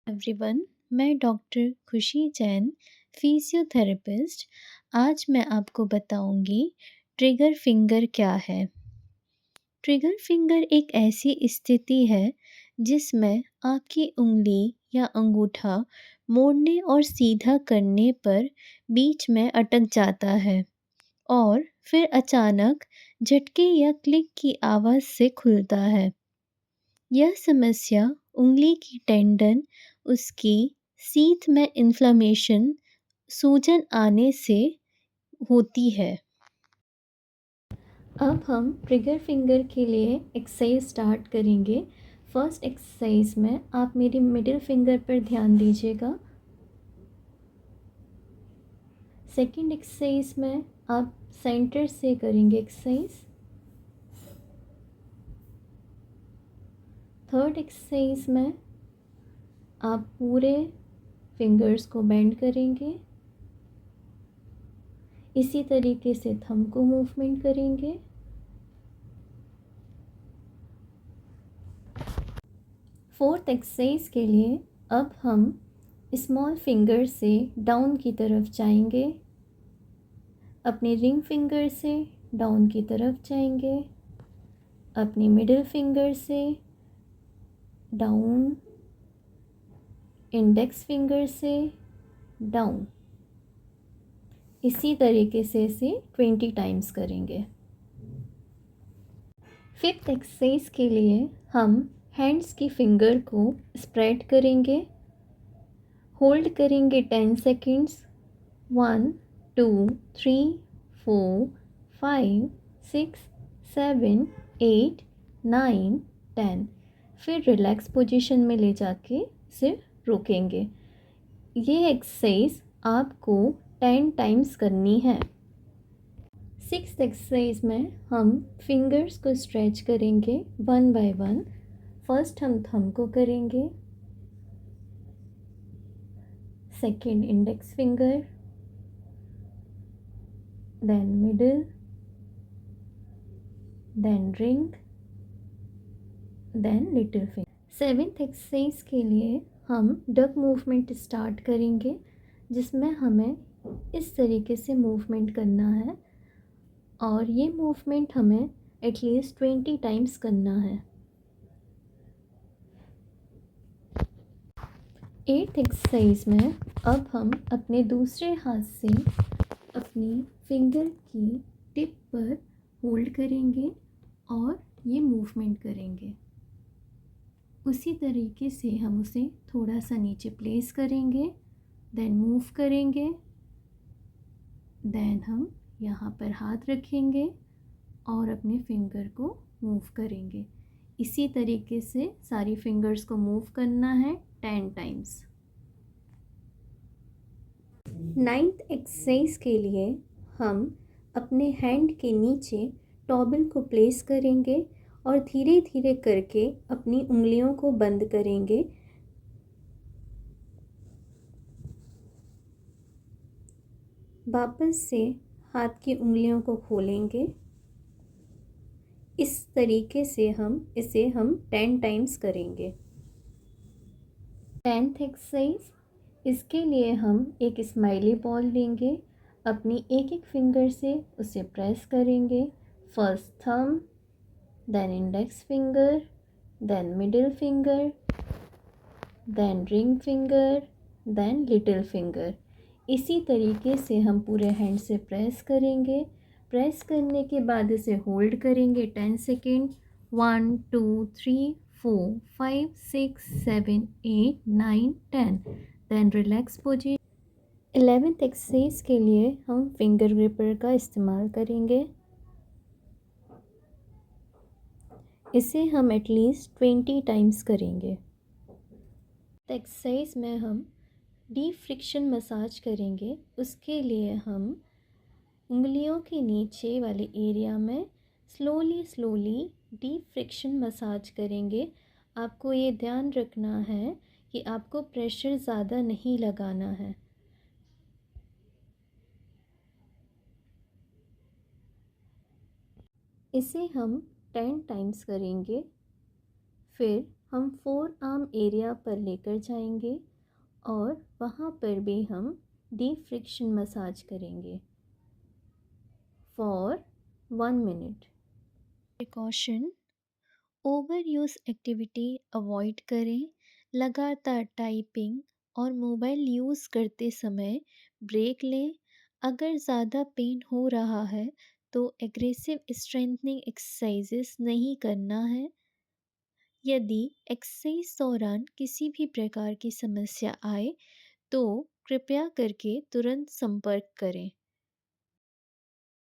Everyone. मैं doctor खुशी Jain, physiotherapist. आज मैं आपको बताऊंगी ट्रिगर फिंगर क्या है। ट्रिगर फिंगर एक ऐसी स्थिति है जिसमें आपकी उंगली या अंगूठा मोड़ने और सीधा करने पर बीच में अटक जाता है और फिर अचानक झटके या क्लिक की आवाज़ से खुलता है। यह समस्या उंगली की टेंडन, उसकी सीथ में इन्फ्लेमेशन, सूजन आने से होती है। अब हम ट्रिगर फिंगर के लिए एक्सरसाइज स्टार्ट करेंगे। फर्स्ट एक्सरसाइज में आप मेरी मिडिल फिंगर पर ध्यान दीजिएगा। सेकंड एक्सरसाइज में आप सेंटर से करेंगे एक्सरसाइज। थर्ड एक्सरसाइज में आप पूरे फिंगर्स को बेंड करेंगे। इसी तरीके से थंब को मूवमेंट करेंगे। फोर्थ एक्सरसाइज के लिए अब हम स्मॉल फिंगर से डाउन की तरफ जाएंगे, अपने रिंग फिंगर से डाउन की तरफ जाएंगे, अपनी मिडिल फिंगर से डाउन, इंडेक्स फिंगर से डाउन। इसी तरीके से इसे 20 टाइम्स करेंगे। फिफ्थ एक्सरसाइज के लिए हम हैंड्स की फिंगर को स्प्रेड करेंगे, होल्ड करेंगे 10 सेकेंड्स। 1 2 3 4 5 6 7 8 9 10। फिर रिलैक्स पोजीशन में ले जाके इसे रोकेंगे। ये एक्सरसाइज आपको 10 टाइम्स करनी है। सिक्स्थ एक्सरसाइज में हम फिंगर्स को स्ट्रेच करेंगे वन बाय वन। फर्स्ट हम थंब को करेंगे, second index finger, then middle, then ring, then little finger. Seventh exercise के लिए हम डक मूवमेंट स्टार्ट करेंगे, जिसमें हमें इस तरीके से मूवमेंट करना है और ये मूवमेंट हमें एटलीस्ट 20 टाइम्स करना है। एट्थ एक्सरसाइज में अब हम अपने दूसरे हाथ से अपनी फिंगर की टिप पर होल्ड करेंगे और ये मूवमेंट करेंगे। उसी तरीके से हम उसे थोड़ा सा नीचे प्लेस करेंगे, देन मूव करेंगे, देन हम यहाँ पर हाथ रखेंगे और अपने फिंगर को मूव करेंगे। इसी तरीके से सारी फिंगर्स को मूव करना है 10 टाइम्स। नाइन्थ एक्सरसाइज के लिए हम अपने हैंड के नीचे टॉवल को प्लेस करेंगे और धीरे धीरे करके अपनी उंगलियों को बंद करेंगे। वापस से हाथ की उंगलियों को खोलेंगे। इस तरीके से इसे हम 10 टाइम्स करेंगे। 10th एक्सरसाइज, इसके लिए हम एक स्माइली बॉल लेंगे, अपनी एक एक फिंगर से उसे प्रेस करेंगे। First thumb, then index finger, then middle finger, then ring finger, then little finger. इसी तरीके से हम पूरे हैंड से प्रेस करेंगे। प्रेस करने के बाद इसे होल्ड करेंगे 10 second. 1 2 3 4 5 6 7 8 9 10। Then relax position. 11th exercise के लिए हम फिंगर ग्रिपर का इस्तेमाल करेंगे। इसे हम एटलीस्ट 20 टाइम्स करेंगे। एक्सरसाइज में हम डीप फ्रिक्शन मसाज करेंगे। उसके लिए हम उंगलियों के नीचे वाले एरिया में स्लोली डीप फ्रिक्शन मसाज करेंगे। आपको ये ध्यान रखना है कि आपको प्रेशर ज़्यादा नहीं लगाना है। इसे हम 10 टाइम्स करेंगे। फिर हम फोर आर्म एरिया पर लेकर जाएंगे और वहाँ पर भी हम डीप फ्रिक्शन मसाज करेंगे for 1 minute. Precaution, over use activity avoid करें। लगातार टाइपिंग और मोबाइल यूज़ करते समय ब्रेक लें। अगर ज़्यादा पेन हो रहा है तो एग्रेसिव स्ट्रेंथनिंग एक्सरसाइजेस नहीं करना है। यदि एक्सरसाइज दौरान किसी भी प्रकार की समस्या आए तो कृपया करके तुरंत संपर्क करें।